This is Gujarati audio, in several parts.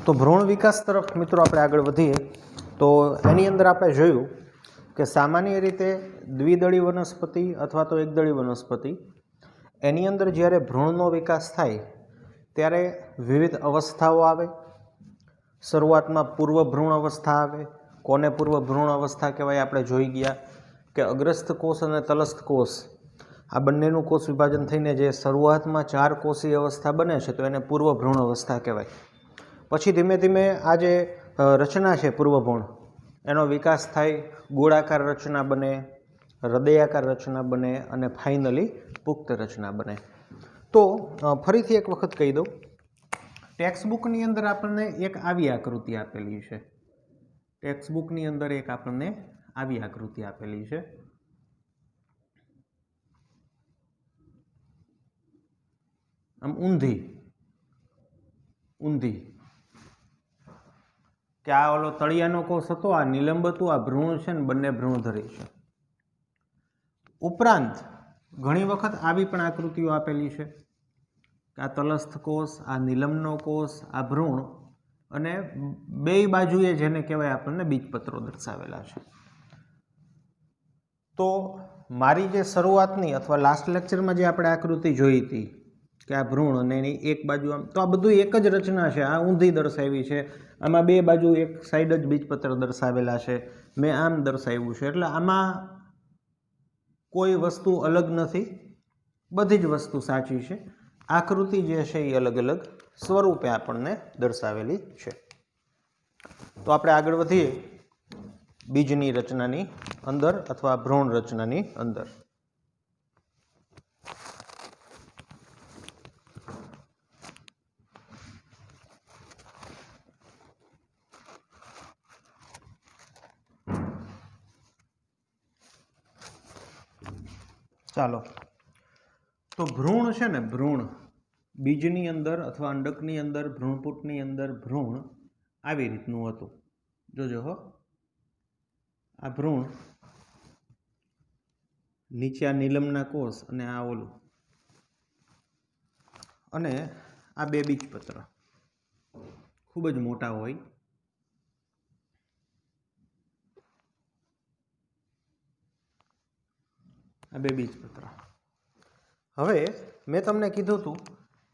તો ભ્રૂણ વિકાસ તરફ મિત્રો આપણે આગળ વધીએ તો એની અંદર આપણે જોયું કે સામાન્ય રીતે દ્વિદળી વનસ્પતિ અથવા તો એકદળી વનસ્પતિ એની અંદર જ્યારે ભ્રૂણનો વિકાસ થાય ત્યારે વિવિધ અવસ્થાઓ આવે. શરૂઆતમાં પૂર્વ ભ્રૂણ અવસ્થા આવે. કોને પૂર્વ ભ્રૂણ અવસ્થા કહેવાય? આપણે જોઈ ગયા કે અગ્રસ્થ કોષ અને તલસ્થ કોષ આ બંનેનું કોષ વિભાજન થઈને જે શરૂઆતમાં 4 કોષીય અવસ્થા બને છે તો એને પૂર્વ ભ્રૂણ અવસ્થા કહેવાય. પછી ધીમે ધીમે આ જે રચના છે પૂર્વ ભ્રૂણ એનો વિકાસ થાય, ગોળાકાર રચના બને, હૃદયાકાર રચના બને અને ફાઇનલી પુખ્ત રચના બને. તો ફરીથી એક વખત કહી દઉં, ટેક્સ્ટબુકની અંદર આપણને એક આવી આકૃતિ આપેલી છે. ટેક્સ્ટબુકની અંદર એક આપણને આવી આકૃતિ આપેલી છે. આમ ઊંધી કે આ ઓલો તળિયાનો કોષ હતો, આ નિલંબ હતું, આ ભ્રૂણ છે ને બંને ભ્રૂણધરી છે. ઉપરાંત ઘણી વખત આવી પણ આકૃતિઓ આપેલી છે કે આ તલસ્થ કોષ, આ નિલંબનો કોષ, આ ભ્રૂણ અને બેય બાજુએ જેને કહેવાય આપણને બીજપત્રો દર્શાવેલા છે. તો મારી જે શરૂઆતની અથવા લાસ્ટ લેક્ચરમાં જે આપણે આકૃતિ જોઈ હતી કે આ ભ્રૂણ અને એની એક બાજુ આમ, તો આ બધું એક જ રચના છે. આ ઊંધી દર્શાવી છે, આમાં બે બાજુ એક સાઈડ જ બીજપત્ર દર્શાવેલા છે, મેં આમ દર્શાવ્યું છે. એટલે આમાં કોઈ વસ્તુ અલગ નથી, બધી જ વસ્તુ સાચી છે. આકૃતિ જે છે એ અલગ અલગ સ્વરૂપે આપણને દર્શાવેલી છે. તો આપણે આગળ વધીએ બીજની રચનાની અંદર અથવા ભ્રૂણ રચનાની અંદર. ચાલો, તો ભ્રૂણ છે ને, ભ્રૂણ બીજની અંદર અથવા અંડકની અંદર, ભ્રૂણપૂટની અંદર ભ્રૂણ આવી રીતનું હતું. જોજો હો, આ ભ્રૂણ, નીચે આ નિલંબના કોષ અને આ ઓલું, અને આ બે બીજપત્ર ખૂબ જ મોટા હોય. આ બે બીજપત્ર. હવે મેં તમને કીધું હતું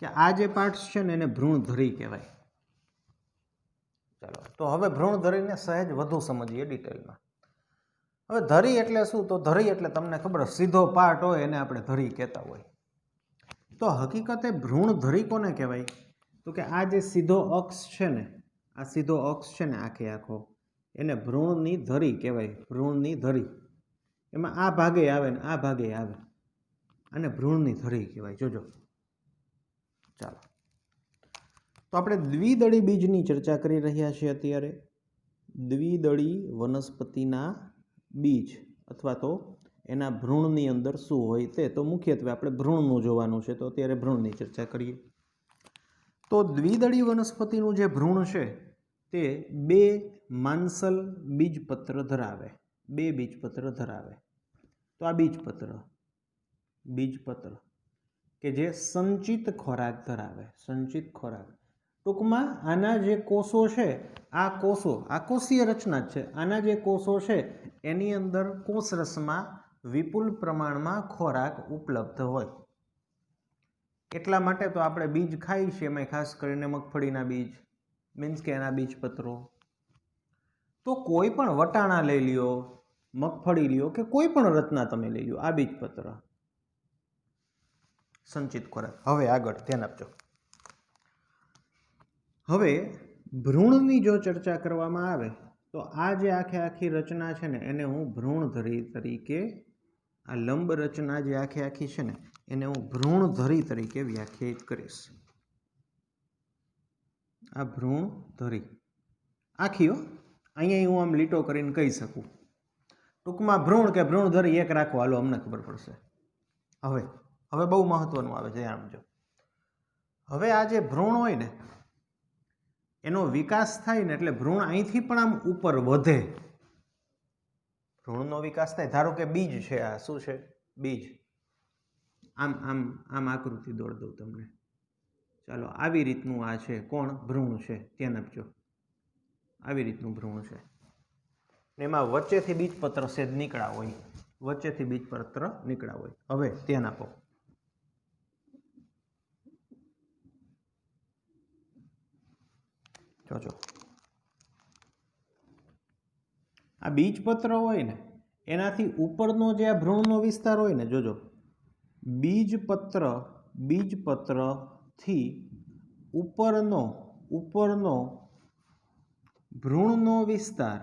કે આ જે પાર્ટ્સ છે ને એને ભ્રૂણધરી કહેવાય. ચાલો, તો હવે ભ્રૂણધરીને સહેજ વધુ સમજીએ ડિટેલમાં. હવે ધરી એટલે શું? તો ધરી એટલે તમને ખબર, સીધો પાર્ટ હોય એને આપણે ધરી કહેતા હોય. તો હકીકતે ભ્રૂણધરી કોને કહેવાય? તો કે આ જે સીધો અક્ષ છે ને, આ સીધો અક્ષ છે ને આખે આખો, એને ભ્રૂણની ધરી કહેવાય. ભ્રૂણની ધરી, એમાં આ ભાગે આવે ને આ ભાગે આવે, આને ભ્રૂણની ધરી કહેવાય. જોજો. ચાલો, તો આપણે દ્વિદળી બીજની ચર્ચા કરી રહ્યા છીએ અત્યારે. દ્વિદળી વનસ્પતિના બીજ અથવા તો એના ભ્રૂણની અંદર શું હોય તે. તો મુખ્યત્વે આપણે ભ્રૂણનું જોવાનું છે, તો અત્યારે ભ્રૂણની ચર્ચા કરીએ. તો દ્વિદળી વનસ્પતિનું જે ભ્રૂણ છે તે બે માંસલ બીજપત્ર ધરાવે. બે બીજપત્ર ધરાવે. તો આ બીજપત્ર કે જે સંચિત ખોરાક ધરાવે. સંચિત ખોરાક, ટૂંકમાં આના જે કોષો છે, આ કોષો, આ કોષીય રચના જ છે. આના જે કોષો છે એની અંદર કોષરસમાં વિપુલ પ્રમાણમાં ખોરાક ઉપલબ્ધ હોય. એટલા માટે તો આપણે બીજ ખાઈએ છીએ, એમાં ખાસ કરીને મગફળીના બીજ, મીન્સ કે એના બીજપત્રો. તો કોઈ પણ વટાણા લઈ લ્યો, મગફળી લ્યો કે કોઈ પણ રચના તમે લઈ લો, આ બીજપત્ર સંચિત ખોરાક. હવે આગળ ધ્યાન આપજો. હવે ભ્રૂણની જો ચર્ચા કરવામાં આવે તો આ જે આખે આખી રચના છે ને એને હું ભ્રૂણધરી તરીકે, આ લંબ રચના જે આખે આખી છે ને એને હું ભ્રૂણધરી તરીકે વ્યાખ્યાયિત કરીશ. આ ભ્રૂણધરી આખી હો, અહીંયા હું આમ લીટો કરીને કહી શકું. ટૂંકમાં ભ્રૂણ કે ભ્રૂણધરી એક રાખો, હાલો અમને ખબર પડશે. હવે બહુ મહત્વનું આવે છે, આપજો. હવે આ જે ભ્રૂણ હોય ને એનો વિકાસ થાય ને એટલે ભ્રૂણ અહીંથી પણ આમ ઉપર વધે. ભ્રૂણનો વિકાસ થાય, ધારો કે બીજ છે, આ શું છે? બીજ. આમ આમ આમ આકૃતિ દોડ દઉં તમને. ચાલો આવી રીતનું આ છે કોણ ભ્રૂણ છે ધ્યાન આપજો આવી રીતનું ભ્રૂણ છે એમાં વચ્ચેથી બીજપત્ર સેજ નીકળ્યા હોય વચ્ચેથી બીજપત્ર નીકળ્યા હોય હવે ધ્યાન આપો જોજો આ બીજપત્ર હોય ને એનાથી ઉપરનો જે આ ભ્રૂણનો વિસ્તાર હોય ને જોજો બીજપત્રથી ઉપરનો ભ્રૂણનો વિસ્તાર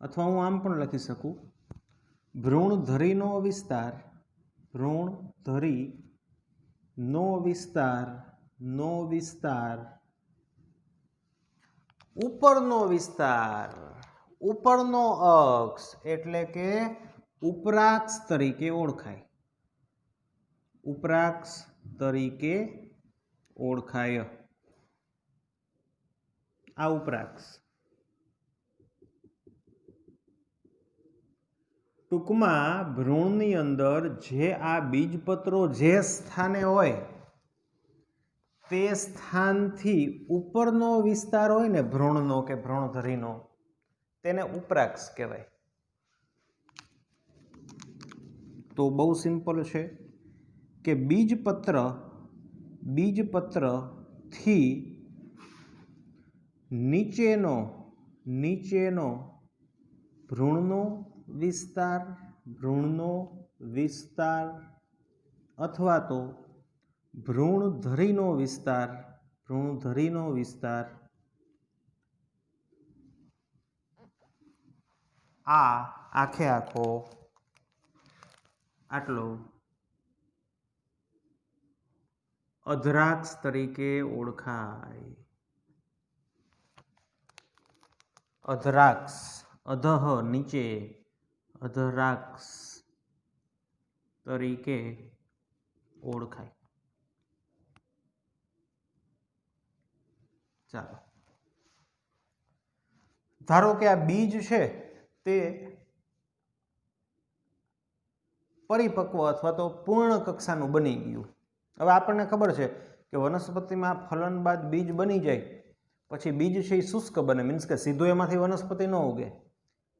અથવા હું આમ પણ લખી શકું ભ્રૂણધરીનો વિસ્તાર ઉપરનો અક્ષ એટલે કે ઉપરાક્ષ તરીકે ઓળખાય આ ઉપરાક્ષ ટૂંકમાં ભ્રૂણની અંદર જે આ બીજપત્રો જે સ્થાને હોય તે સ્થાનથી ઉપરનો વિસ્તાર હોય ને ભ્રૂણનો કે ભ્રૂણધરીનો તેને ઉપરાક્ષ કહેવાય તો બહુ સિમ્પલ છે કે બીજપત્રથી નીચેનો ભ્રૂણનો વિસ્તાર અથવા તો ભ્રૂણધરીનો વિસ્તાર આ આખે આખો આટલો અધરાક્ષ તરીકે ઓળખાય અધરાક્ષ અધઃ નીચે અધરાક્ષ તરીકે ઓળખાય ચાલો ધારો કે આ બીજ છે તે પરિપક્વ અથવા તો પૂર્ણ કક્ષાનું બની ગયું હવે આપણને ખબર છે કે વનસ્પતિમાં ફલન બાદ બીજ બની જાય પછી બીજ છે એ શુષ્ક બને મીન્સ કે સીધું એમાંથી વનસ્પતિ ન ઉગે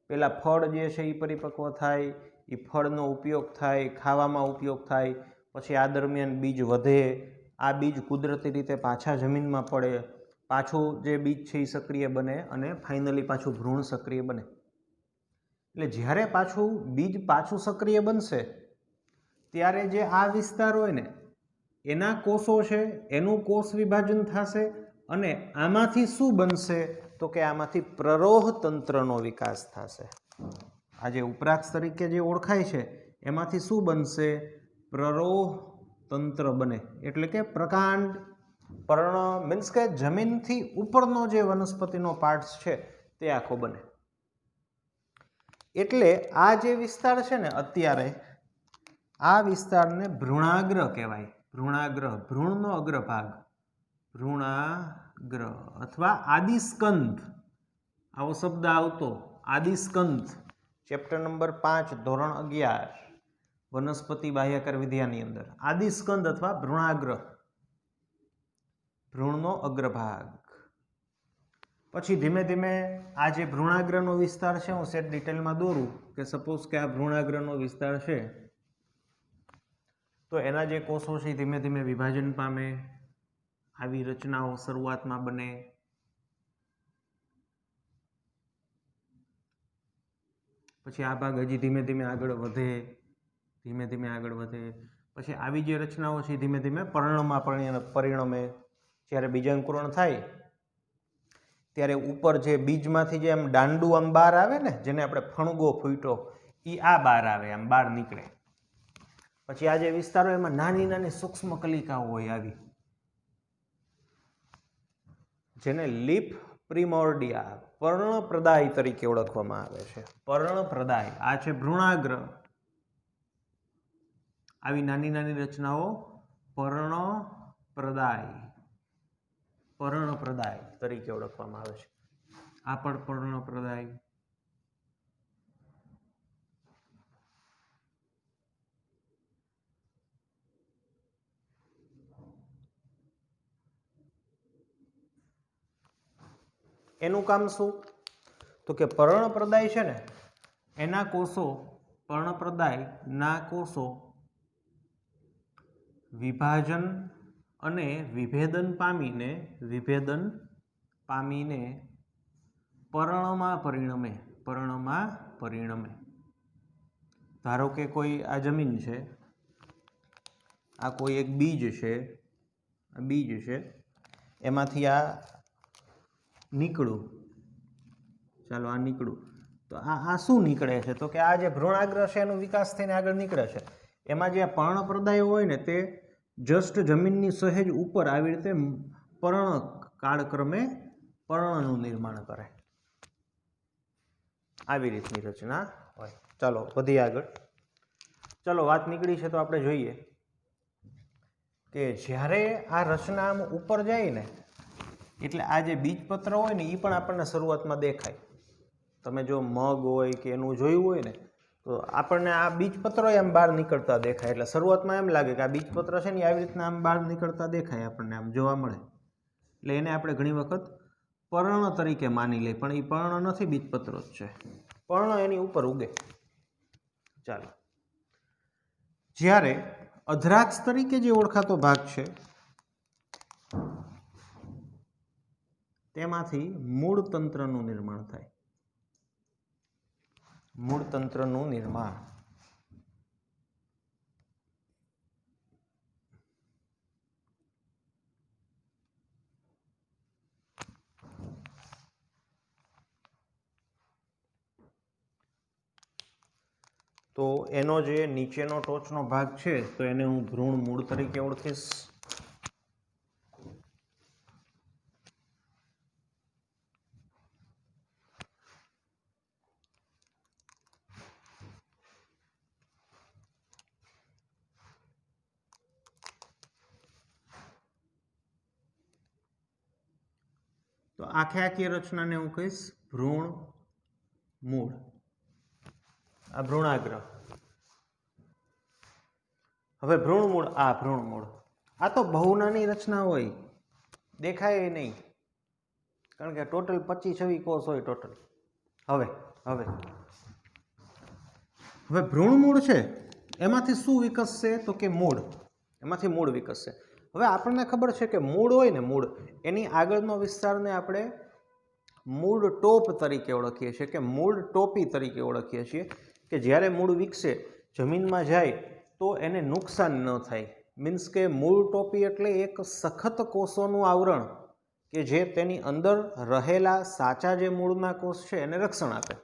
પહેલાં ફળ જે છે એ પરિપક્વ થાય એ ફળનો ઉપયોગ થાય ખાવામાં ઉપયોગ થાય પછી આ દરમિયાન બીજ વધે આ બીજ કુદરતી રીતે પાછા જમીનમાં પડે પાછું જે બીજ છે એ સક્રિય બને અને ફાઇનલી પાછું ભ્રૂણ સક્રિય બને એટલે જ્યારે બીજ પાછું સક્રિય બનશે ત્યારે જે આ વિસ્તાર હોય ને એના કોષો છે એનું કોષ વિભાજન થશે અને આમાંથી શું બનશે તો કે આમાંથી પ્રરોહ તંત્રનો વિકાસ થશે આ જે ઉપરાક્ષ તરીકે જે ઓળખાય છે એમાંથી શું બનશે પ્રરોહ તંત્ર બને એટલે કે પ્રકાંડ પર્ણ મીન્સ કે જમીનથી ઉપરનો જે વનસ્પતિનો પાર્ટ છે તે આખો બને એટલે આ જે વિસ્તાર છે ને અત્યારે આ વિસ્તારને ભ્રૂણાગ્ર કહેવાય ભ્રૂણનો અગ્રભાગ ભ્રૂણાગ્ર અથવા આદિસ્કંદ આવો શબ્દ આવતો આદિસ્કંદ ચેપ્ટર નંબર 5 ધોરણ 11 વનસ્પતિ બાહ્યકાર વિદ્યાની અંદર આદિસ્કંદ અથવા ભ્રૂણાગ્ર ભ્રૂણનો અગ્રભાગ પછી ધીમે ધીમે આ જે ભ્રૂણાગ્રનો વિસ્તાર છે હું સેટ ડિટેલમાં દોરું કે સપોઝ કે આ ભ્રૂણાગ્રનો વિસ્તાર છે તો એના જે કોષો છે ધીમે ધીમે વિભાજન પામે આવી રચનાઓ શરૂઆતમાં બને પછી આ ભાગ હજી ધીમે ધીમે આગળ વધે પછી આવી જે રચનાઓ છે ધીમે ધીમે પર્ણમાં પરિણમે જ્યારે બીજાંકુરણ થાય ત્યારે ઉપર જે બીજમાંથી જે આમ દાંડું આમ બહાર આવે ને જેને આપણે ફણગો ફૂટ્યો એ આ બહાર આવે આમ બહાર નીકળે પછી આ જે વિસ્તારો એમાં નાની નાની સૂક્ષ્મ કલિકાઓ હોય આવી જેને લીફ પ્રિમોર્ડિયા પર્ણપ્રદાય તરીકે ઓળખવામાં આવે છે પર્ણપ્રદાય આ છે ભ્રૂણાગ્ર આવી નાની નાની રચનાઓ પર્ણપ્રદાય તરીકે ઓળખવામાં આવે છે આ પણ પર્ણપ્રદાય એનું કામ શું? તો કે પર્ણપ્રદાય છે ને એના કોષો, પર્ણપ્રદાયના કોષો વિભાજન અને વિભેદન પામીને પર્ણમાં પરિણમે. ધારો કે કોઈ આ જમીન છે, આ કોઈ એક બીજ છે, એમાંથી આ નીકળું, ચાલો આ નીકળું, તો આ શું નીકળે છે? તો કે આ જે ભ્રૂણાગ્ર છે એનો વિકાસ થઈને આગળ નીકળે છે. એમાં જે પર્ણપ્રદાય હોય ને તે જસ્ટ જમીનની સહેજ ઉપર આવી રીતે કાળક્રમે પર્ણનું નિર્માણ કરે, આવી રીતની રચના હોય. ચાલો વધીએ આગળ. ચાલો વાત નીકળી છે તો આપણે જોઈએ કે જ્યારે આ રચના આમ ઉપર જાય ને એટલે આ જે બીજપત્ર હોય ને એ પણ આપણને શરૂઆતમાં દેખાય. તમે જો મગ હોય કે એનું જોયું હોય ને તો આપણને આ બીજપત્રો એમ બહાર નીકળતા દેખાય. એટલે શરૂઆતમાં એમ લાગે કે આ બીજપત્ર છે ને આવી રીતના આમ બહાર નીકળતા દેખાય, આપણને આમ જોવા મળે. એટલે એને આપણે ઘણી વખત પર્ણ તરીકે માની લઈએ, પણ એ પર્ણ નથી, બીજપત્ર જ છે. પર્ણ એની ઉપર ઉગે. ચાલો, જ્યારે અધ્રાક્ષ તરીકે જે ઓળખાતો ભાગ છે તેમાંથી મૂળતંત્રનું નિર્માણ થાય. મૂળતંત્રનું નિર્માણ. તો એનો જે નીચેનો ટોચનો ભાગ છે તો એને હું ભ્રૂણ મૂળ તરીકે ઓળખીશ. તો આખી રચનાને હું કહીશ ભ્રૂણ મૂળ. આ ભ્રૂણાગ્ર. હવે ભ્રૂણ મૂળ, આ તો બહુ નાની રચના હોય, દેખાય નહીં, કારણ કે ટોટલ 25-26 કોષ હોય ટોટલ. હવે ભ્રૂણ મૂળ છે એમાંથી શું વિકસશે? તો કે મૂળ. એમાંથી મૂળ વિકસશે. હવે આપણને ખબર છે કે મૂળ હોય ને, મૂળ એની આગળનો વિસ્તારને આપણે મૂળ ટોપ તરીકે ઓળખીએ છીએ, કે મૂળ ટોપી તરીકે ઓળખીએ છીએ. કે જ્યારે મૂળ વિકસે, જમીનમાં જાય તો એને નુકસાન ન થાય. મીન્સ કે મૂળ ટોપી એટલે એક સખત કોષોનું આવરણ કે જે તેની અંદર રહેલા સાચા જે મૂળના કોષ છે એને રક્ષણ આપે.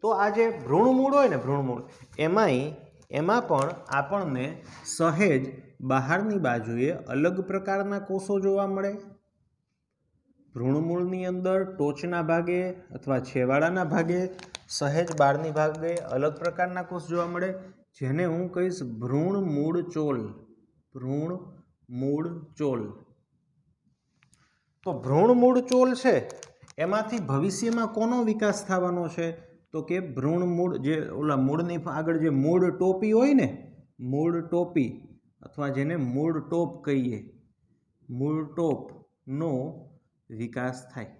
તો આ જે ભ્રૂણ મૂળ હોય ને, ભ્રૂણ મૂળ એમાં પણ આપણને સહેજ બહારની બાજુએ અલગ પ્રકારના કોષો જોવા મળે. ભ્રૂણમૂળની અંદર ટોચના ભાગે અથવા છેવાડાના ભાગે સહેજ બહારની ભાગે અલગ પ્રકારના કોષ જોવા મળે, જેને હું કહીશ ભ્રૂણ મૂળ ચોલ. ભ્રૂણ મૂળ ચોલ. તો ભ્રૂણ મૂળ ચોલ છે એમાંથી ભવિષ્યમાં કોનો વિકાસ થવાનો છે? તો કે ભ્રૂણ મૂળ, જે ઓલા મૂળની આગળ જે મૂળ ટોપી હોય ને, મૂળ ટોપી અથવા જેને મૂળ ટોપ કહીએ, મૂળ ટોપનો વિકાસ થાય.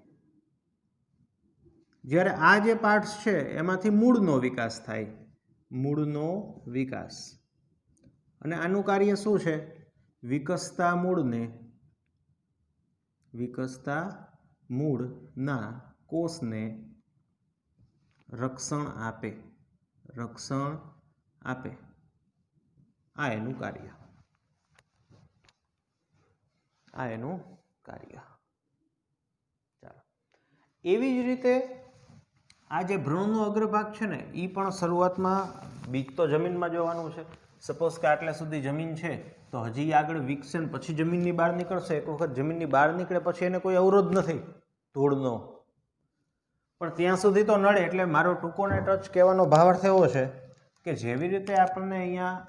જ્યારે આ જે પાર્ટ્સ છે એમાંથી મૂળનો વિકાસ થાય, મૂળનો વિકાસ. અને આનું કાર્ય શું છે? વિકસતા મૂળના કોષને રક્ષણ આપે. આ એનું કાર્ય. ચાલો, એવી જ રીતે આ જે ભ્રૂણનો અગ્રભાગ છે ને એ પણ શરૂઆતમાં બીજ તો જમીનમાં જોવાનું છે. સપોઝ કે આટલા સુધી જમીન છે તો હજી આગળ વિકસે ને પછી જમીનની બહાર નીકળશે. એક વખત જમીનની બહાર નીકળે પછી એને કોઈ અવરોધ નથી ધૂળનો, પણ ત્યાં સુધી તો નડે. એટલે મારો ટૂંકોને ટચ કહેવાનો ભાવાર્થ એવો છે કે જેવી રીતે આપણને અહીંયા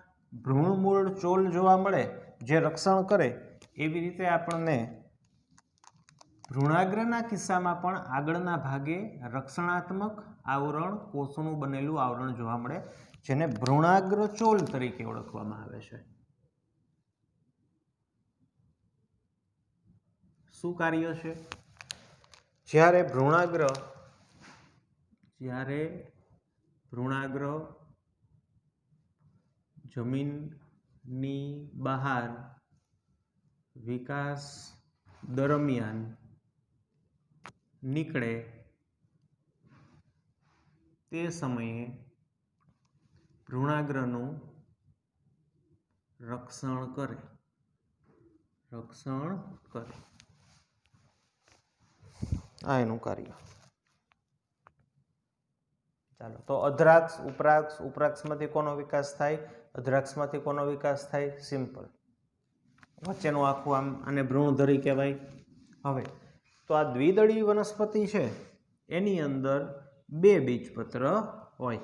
ભ્રૂણ મૂળ ચોલ જોવા મળે જે રક્ષણ કરે, એવી રીતે આપણને ભ્રૂણાગ્રના કિસ્સામાં પણ આગળના ભાગે રક્ષણાત્મક આવરણ, કોષોનું બનેલું આવરણ જોવા મળે, જેને ભ્રૂણાગ્ર ચોલ તરીકે ઓળખવામાં આવે છે. શું કાર્ય છે? જ્યારે ભ્રૂણાગ્ર જમીનની બહાર વિકાસ દરમિયાન નીકળે તે સમયે ભ્રૂણાગ્રનું રક્ષણ કરે આ એનું કાર્ય. ચાલો, તો અધ્રાક્ષ ઉપરાક્ષમાંથી કોનો વિકાસ થાય? અધ્રાક્ષમાંથી કોનો વિકાસ થાય? સિમ્પલ. વચ્ચેનું આખું આને ભ્રૂણધરી કહેવાય. હવે તો આ દ્વિદળી વનસ્પતિ છે એની અંદર 2 બીજપત્ર હોય.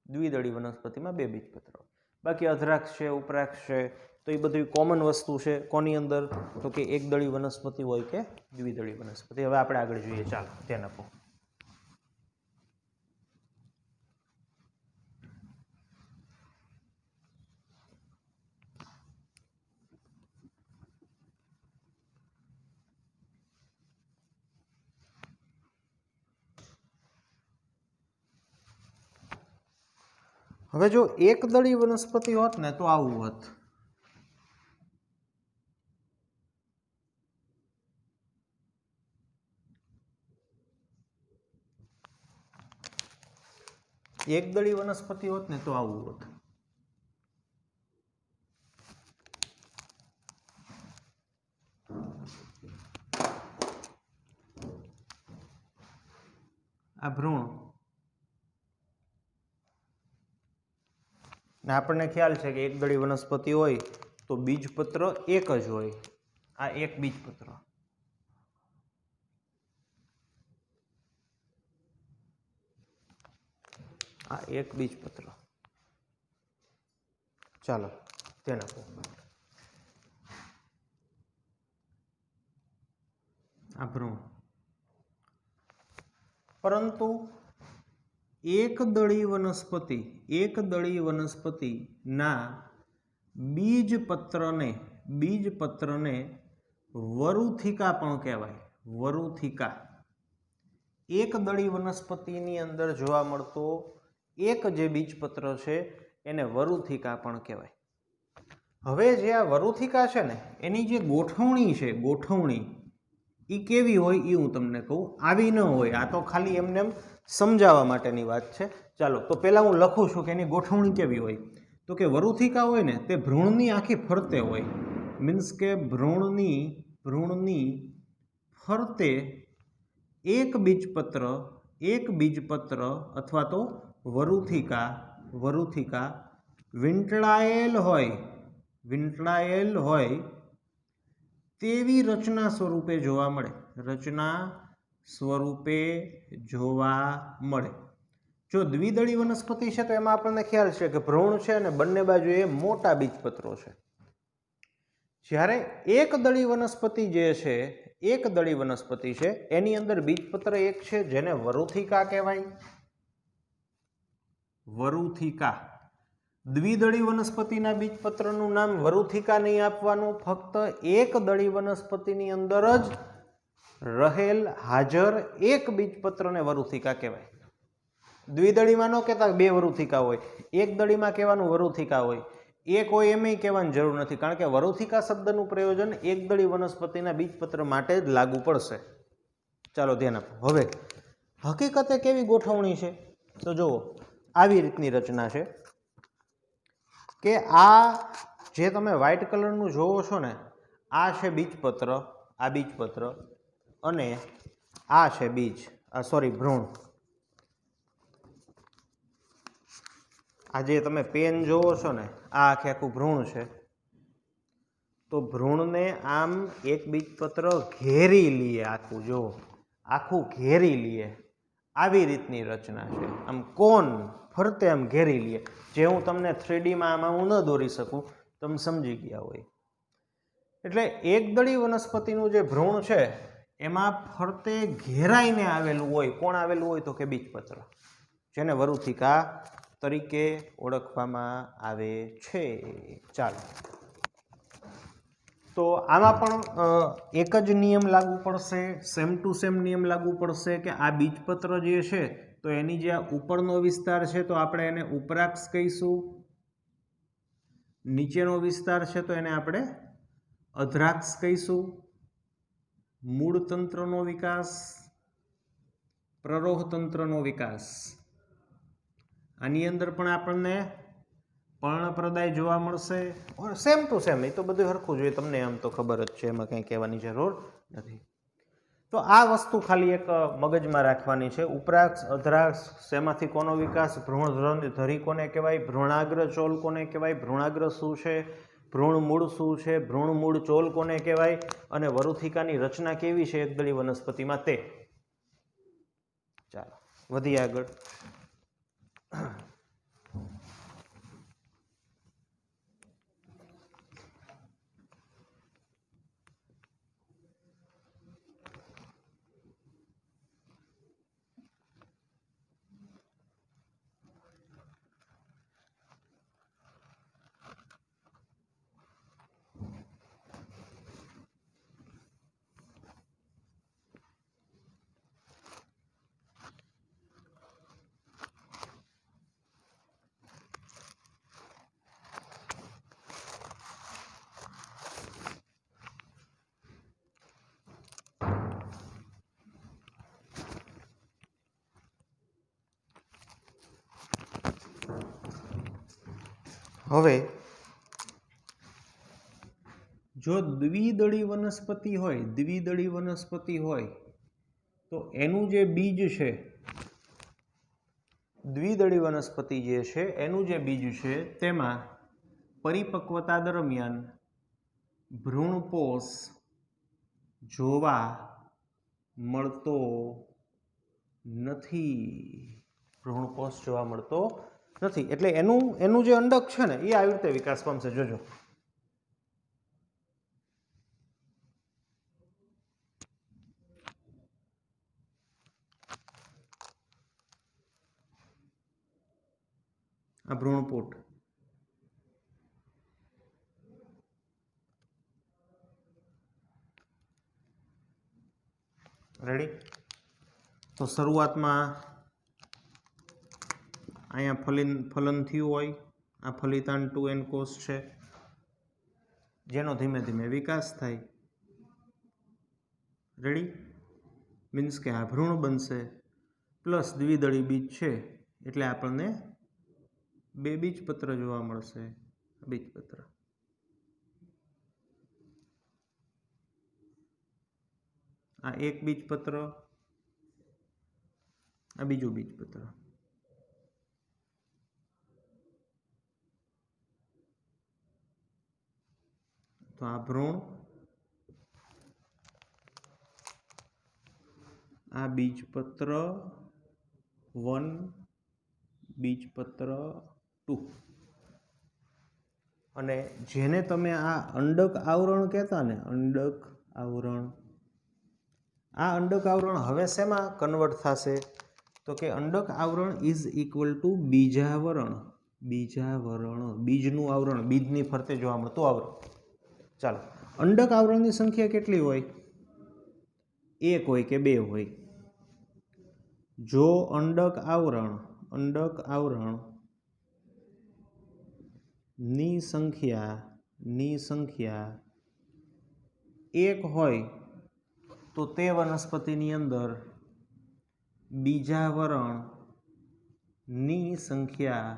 દ્વિદળી વનસ્પતિમાં 2 બીજપત્ર. બાકી અધ્રાક્ષ છે, ઉપરાક્ષ છે, તો એ બધી કોમન વસ્તુ છે. કોની અંદર? તો કે એકદળી વનસ્પતિ હોય કે દ્વિદળી વનસ્પતિ. હવે આપણે આગળ જોઈએ. ચાલો ધ્યાન આપો. હવે જો એકદળી વનસ્પતિ હોત ને તો આવું હોત. એકદળી વનસ્પતિ હોત ને તો આવું હોત. આ ભ્રૂણ, આપણને ખ્યાલ છે કે એકદળી વનસ્પતિ હોય તો બીજપત્ર એક જ હોય. આ એક બીજપત્ર. આ એક બીજપત્ર. ચાલો ધ્યાન આપો. આ ભ્રૂણ. પરંતુ એકદળી વનસ્પતિના બીજપત્રને વરુથિકા પણ કહેવાય. વરુથિકા. એકદળી વનસ્પતિની અંદર જોવા મળતો એક જે બીજપત્ર છે એને વરુથિકા પણ કહેવાય. હવે જે આ વરુથિકા છે ને એની જે ગોઠવણી એ કેવી હોય એ હું તમને કહું. આવી ન હોય. આ તો ખાલી એમને સમજાવવા માટેની વાત છે. ચાલો તો પહેલાં હું લખું છું કે એની ગોઠવણી કેવી હોય. તો કે વરુથિકા હોય ને તે ભ્રૂણની આખી ફરતે હોય. મીન્સ કે ભ્રૂણની ફરતે એક બીજપત્ર અથવા તો વરુથિકા વીંટળાયેલ હોય તેવી રચના સ્વરૂપે જોવા મળે. જો દ્વિદળી વનસ્પતિ છે તો એમાં આપણને ખ્યાલ છે કે ભ્રૂણ છે અને બંને બાજુએ મોટા બીજપત્રો છે. જ્યારે એકદળી વનસ્પતિ છે એની અંદર બીજપત્ર એક છે જેને વરુથિકા કહેવાય. વરુથિકા. દ્વિદળી વનસ્પતિના બીજપત્રનું નામ વરુથિકા નહીં આપવાનું. ફક્ત એકદળી વનસ્પતિની અંદર જ હાજર એક બીજપત્રને વરુથિકા કહેવાય. દ્વિદળીમાં ન કહેતા 2 વરુથિકા હોય. એકદળીમાં કહેવાનું વરુથિકા હોય. એક હોય એમ કહેવાની જરૂર નથી, કારણ કે વરુથિકા શબ્દનું પ્રયોજન એકદળી વનસ્પતિના બીજપત્ર માટે જ લાગુ પડશે. ચાલો ધ્યાન આપો. હવે હકીકતે કેવી ગોઠવણી છે તો જુઓ, આવી રીતની રચના છે કે આ જે તમે વ્હાઇટ કલરનું જોવો છો ને આ છે બીજપત્ર, અને આ છે ભ્રૂણ. આ જે તમે પેન જોવો છો ને આ આખું ભ્રૂણ છે. તો ભ્રૂણને આમ એક બીજપત્ર ઘેરી લઈએ. આખું ઘેરી લઈએ. આવી રીતની રચના છે. આમ કોન ફરતે આમ ઘેરી લઈએ. જે હું તમને 3Dમાં આમાં હું ન દોરી શકું, તમે સમજી ગયા હોય. એટલે એકદળી વનસ્પતિનું જે ભ્રૂણ છે એમાં ફરતે ઘેરાઈને આવેલું હોય. કોણ આવેલું હોય તો કે બીજપત્ર, જેને વરુથિકા તરીકે ઓળખવામાં આવે છે. ચાલો તો આમાં પણ એક જ નિયમ લાગુ પડશે, સેમ ટુ સેમ નિયમ લાગુ પડશે કે આ બીજપત્ર જે છે તો એની જે આ ઉપરનો વિસ્તાર છે તો આપણે એને ઉપરાક્ષ કહીશું, નીચેનો વિસ્તાર છે તો એને આપણે અધ્રાક્ષ કહીશું. મૂળ તંત્રનો વિકાસ, પ્રરોહ તંત્રનો વિકાસ, આની અંદર પણ આપણને પર્ણપ્રદાય જોવા મળશે. સેમ ટુ સેમ, એ તો બધું સરખું જોઈએ, તમને એમ તો ખબર જ છે, એમાં કંઈ કહેવાની જરૂર નથી. તો આ વસ્તુ ખાલી એક મગજમાં રાખવાની છે. ઉપરાક્ષ, અધરાક્ષ, શેમાંથી કોનો વિકાસ, ભ્રૂણ ધરી કોને કહેવાય, ભ્રૂણાગ્ર ચોલ કોને કહેવાય, ભ્રૂણાગ્ર શું છે, ભ્રૂણ મૂળ શું છે, ભ્રૂણ મૂળ ચોલ કોને કહેવાય, અને વરુથિકાની રચના કેવી છે એકદળી વનસ્પતિમાં તે. ચાલો વધી આગળ. હવે જો દ્વિદળી વનસ્પતિ હોય, દ્વિદળી વનસ્પતિ હોય તો એનું જે બીજ છે, દ્વિદળી વનસ્પતિ જે છે એનું જે બીજ છે તેમાં પરિપક્વતા દરમિયાન ભ્રૂણપોષ જોવા મળતો નથી. ભ્રૂણપોષ જોવા મળતો નથી એટલે એનું જે અંડક છે ને એ આવી રીતે વિકાસ પામશે. જોજો, આ ભ્રૂણપોટ, રેડી. તો શરૂઆતમાં અહીંયા ફલન થયું હોય, આ ફલિતાન ટુ એન કોષ છે જેનો ધીમે ધીમે વિકાસ થાય. રેડી, મીન્સ કે આ ભ્રૂણ બનશે પ્લસ દ્વિદળી બીજ છે એટલે આપણને બે બીજપત્ર જોવા મળશે. બીજપત્ર, આ એક બીજપત્ર, આ બીજું બીજપત્ર. તો આ ભ્રૂણ, આ બીજપત્ર 1, બીજપત્ર 2, અને જેને તમે આ અંડક આવરણ કહેતા ને, અંડક આવરણ, આ અંડક આવરણ હવે શેમાં કન્વર્ટ થશે તો કે અંડક આવરણ ઇઝ ઇક્વલ ટુ બીજાવરણ. બીજાવરણ, બીજનું આવરણ, બીજની ફરતે જોવા મળતું આવરણ. ચાલો, અંડક આવરણની સંખ્યા કેટલી હોય? એક હોય કે બે હોય? જો અંડક આવરણ ની સંખ્યા એક હોય તો તે વનસ્પતિની અંદર બીજાવરણ ની સંખ્યા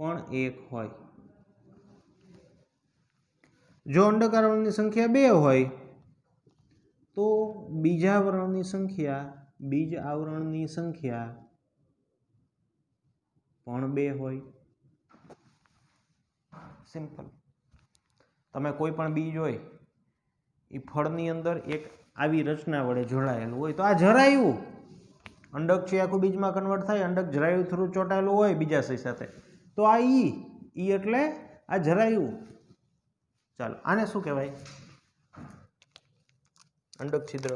પણ એક હોય. જો અંડક આવરણની સંખ્યા બે હોય તો બીજ આવરણની સંખ્યા પણ બે હોય. સિમ્પલ. તમે કોઈ પણ બીજ હોય એ ફળની અંદર એક આવી રચના વડે જોડાયેલું હોય તો આ જરાયું અંડક છે આખું બીજમાં કન્વર્ટ થાય, અંડક જરાયું થ્રુ ચોંટાયેલું હોય બીજાશય સાથે તો આ ઈ એટલે આ જરાયું. ચાલો, આને શું કહેવાય? અંડક છિદ્ર.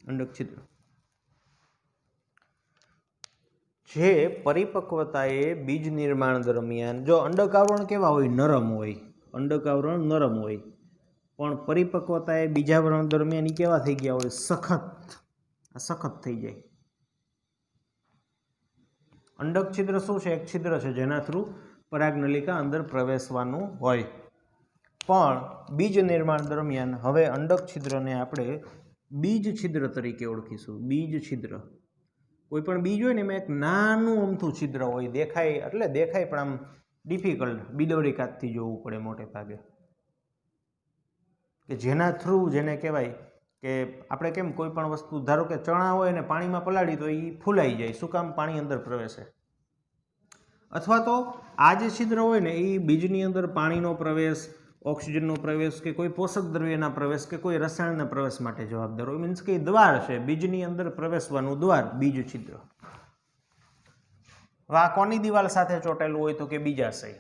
અંડક છિદ્ર. જે પરિપક્વતાએ બીજ નિર્માણ દરમિયાન, જો અંડક આવરણ કેવા હોય, નરમ હોય, અંડક આવરણ નરમ હોય, પણ પરિપક્વતાએ બીજાવરણ દરમિયાન કેવા થઈ ગયા હોય, સખત થઈ જાય. અંડક છિદ્ર શું છે? એક છિદ્ર છે જેના થ્રુ પરાગનલિકા અંદર પ્રવેશવાનું હોય. પણ બીજ નિર્માણ દરમિયાન હવે અંડક છિદ્રને આપણે બીજ છિદ્ર તરીકે ઓળખીશું. બીજ છિદ્ર, કોઈ પણ બીજ હોય ને એમાં એક નાનું અમથું છિદ્ર હોય, દેખાય એટલે દેખાય પણ આમ ડિફિકલ્ટ, બીદોડી કાચથી જોવું પડે મોટે ભાગે, કે જેના થ્રુ, જેને કહેવાય કે આપણે કેમ કોઈ પણ વસ્તુ, ધારો કે ચણા હોય ને પાણીમાં પલાળી તો એ ફૂલાઈ જાય. શું કામ? પાણી અંદર પ્રવેશે. અથવા તો આ જે છિદ્ર હોય ને એ બીજની અંદર પાણીનો પ્રવેશ, ઓક્સિજનનો પ્રવેશ, કે કોઈ પોષક દ્રવ્યના પ્રવેશ, કે કોઈ રસાયણના પ્રવેશ માટે જવાબદાર હોય. મીન્સ કે દ્વાર છે, બીજની અંદર પ્રવેશવાનું દ્વાર, બીજ છિદ્ર. હવે આ કોની દિવાલ સાથે ચોટેલું હોય? તો કે બીજાશય.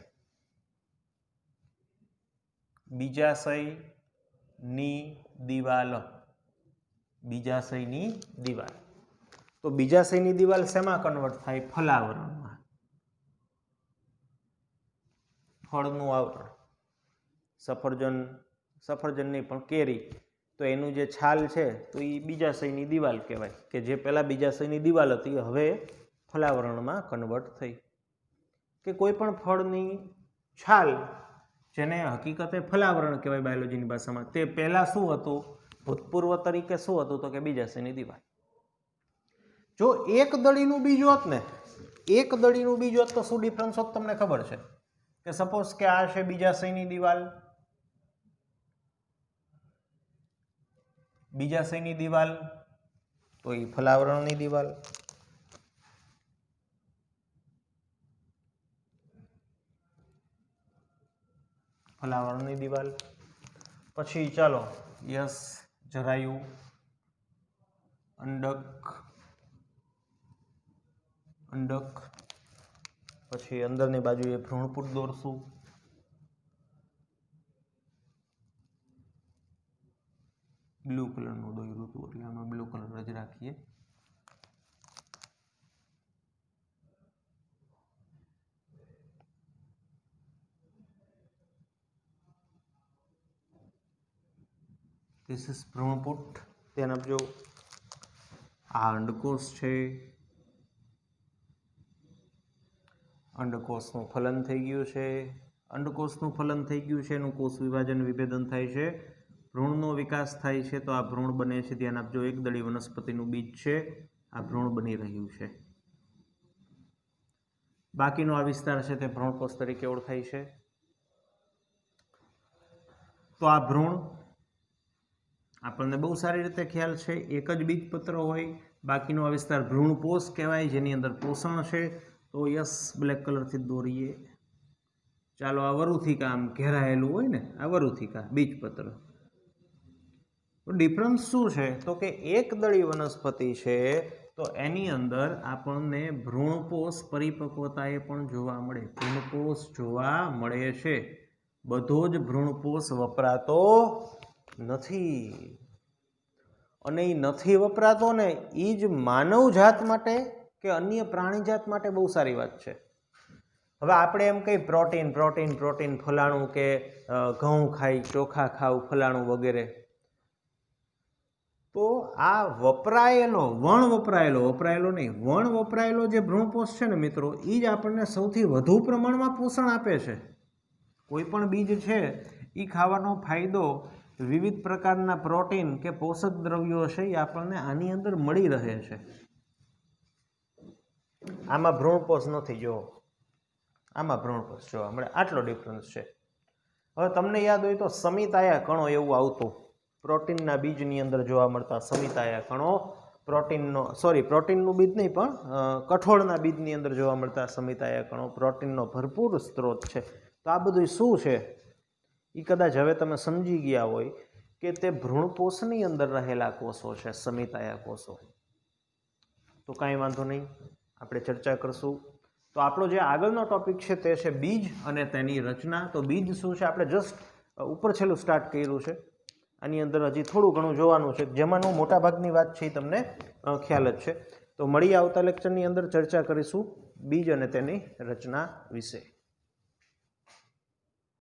બીજાશયની દિવાલ. બીજાશયની દિવાલ. તો બીજાશયની દિવાલ શેમાં કન્વર્ટ થાય? ફલાવરણમાં. ફળનું આવરણ. સફરજન નહીં પણ કેરી, તો એનું જે છાલ છે તો એ બીજાશયની દિવાલ કહેવાય, કે જે પહેલાં બીજાશયની દિવાલ હતી હવે ફલાવરણમાં કન્વર્ટ થઈ. કે કોઈ પણ ફળની છાલ, જેને હકીકતે ફલાવરણ કહેવાય બાયોલોજીની ભાષામાં, તે પહેલાં શું હતું? ભૂતપૂર્વ તરીકે શું હતું? તો કે બીજાશયની દિવાલ. જો એક દળીનું બીજ હોત ને, એક દળીનું બીજ હોત તો શું ડિફરન્સ હોત તમને ખબર છે? કે સપોઝ કે આ છે બીજાશયની દિવાલ, બીજાશયની દિવાલ, તો એ ફલાવરણની દિવાલ. ફલાવરણની દિવાલ. પછી ચાલો, યસ, જરાયું, અંડક, પછી અંદરની બાજુએ ભ્રૂણપુટ દોરશું. બ્લુ કલરનું દોર્યું હતું એટલે આમાં બ્લુ કલર જ રાખીએ. ધીસ ઇઝ ભ્રૂણપુટ. ધ્યાન આપજો. આ અંડકોષ છે. અંડકોષનું ફલન થઈ ગયું છે. અંડકોષનું ફલન થઈ ગયું છે, એનું કોષ વિભાજન વિભેદન થાય છે, ભ્રૂણનો વિકાસ થાય છે. તો આ ભ્રૂણ બને છે. ધ્યાન આપજો, એક દળી વનસ્પતિનું બીજ છે, આ ભ્રૂણ બની રહ્યું છે. બાકીનો આ વિસ્તાર છે તે ભ્રૂણકોષ તરીકે ઓળખાય છે. તો આ ભ્રૂણ આપણને બહુ સારી રીતે ખ્યાલ છે, એક જ બીજપત્ર હોય. બાકીનો આ વિસ્તાર ભ્રૂણપોષ કહેવાય, જેની અંદર પોષણ છે. તો યસ, બ્લેક કલરથી દોરીએ. ચાલો, આ વરુથિકા આમ ઘેરાયેલું હોય ને, આ વરુથિકા બીજપત્ર. તો ડિફરન્સ શું છે? તો કે એક દળી વનસ્પતિ છે તો એની અંદર આપણને ભ્રૂણપોષ પરિપક્વતાએ પણ જોવા મળે. ભ્રૂણપોષ જોવા મળે છે. બધો જ ભ્રૂણપોષ વપરાતો નથી. અને એ નથી વપરાતો ને એ જ માનવ જાત માટે કે અન્ય પ્રાણી જાત માટે બહુ સારી વાત છે. હવે આપણે એમ કહી પ્રોટીન પ્રોટીન પ્રોટીન ફલાણું, કે ઘઉં ખાઈ, ચોખા ખાવ, ફલાણું વગેરે. તો આ વપરાયેલો જે ભ્રૂણપોષ છે ને મિત્રો, એ જ આપણને સૌથી વધુ પ્રમાણમાં પોષણ આપે છે. કોઈ પણ બીજ છે એ ખાવાનો ફાયદો વિવિધ પ્રકારના પ્રોટીન કે પોષક દ્રવ્યો છે એ આપણને આની અંદર મળી રહે છે. આમાં ભ્રૂણપોષ નથી, જો આમાં ભ્રૂણપોષ જોવા મળે. આટલો ડિફરન્સ છે. હવે તમને યાદ હોય તો સમિતાયા કણો એવું આવતું, પ્રોટીનના બીજની અંદર જોવા મળતા સમિતાયા કણો. પ્રોટીનનું બીજ નહીં પણ કઠોળના બીજની અંદર જોવા મળતા સમિતાયા કણો પ્રોટીનનો ભરપૂર સ્ત્રોત છે. તો આ બધું શું છે એ કદાચ હવે તમે સમજી ગયા હોય કે તે ભ્રૂણપોષની અંદર રહેલા કોષો છે, સમિતાયા કોષો. તો કાંઈ વાંધો નહીં, આપણે ચર્ચા કરશું. તો આપણો જે આગળનો ટોપિક છે તે છે બીજ અને તેની રચના. તો બીજ શું છે આપણે જસ્ટ ઉપર છેલ્લું સ્ટાર્ટ કર્યું છે. આની અંદર હજી થોડું ઘણું જોવાનું છે, જેમાંનું મોટાભાગની વાત છે એ તમને ખ્યાલ જ છે. તો મળીએ આવતા લેક્ચરની અંદર ચર્ચા કરીશું બીજ અને તેની રચના વિશે.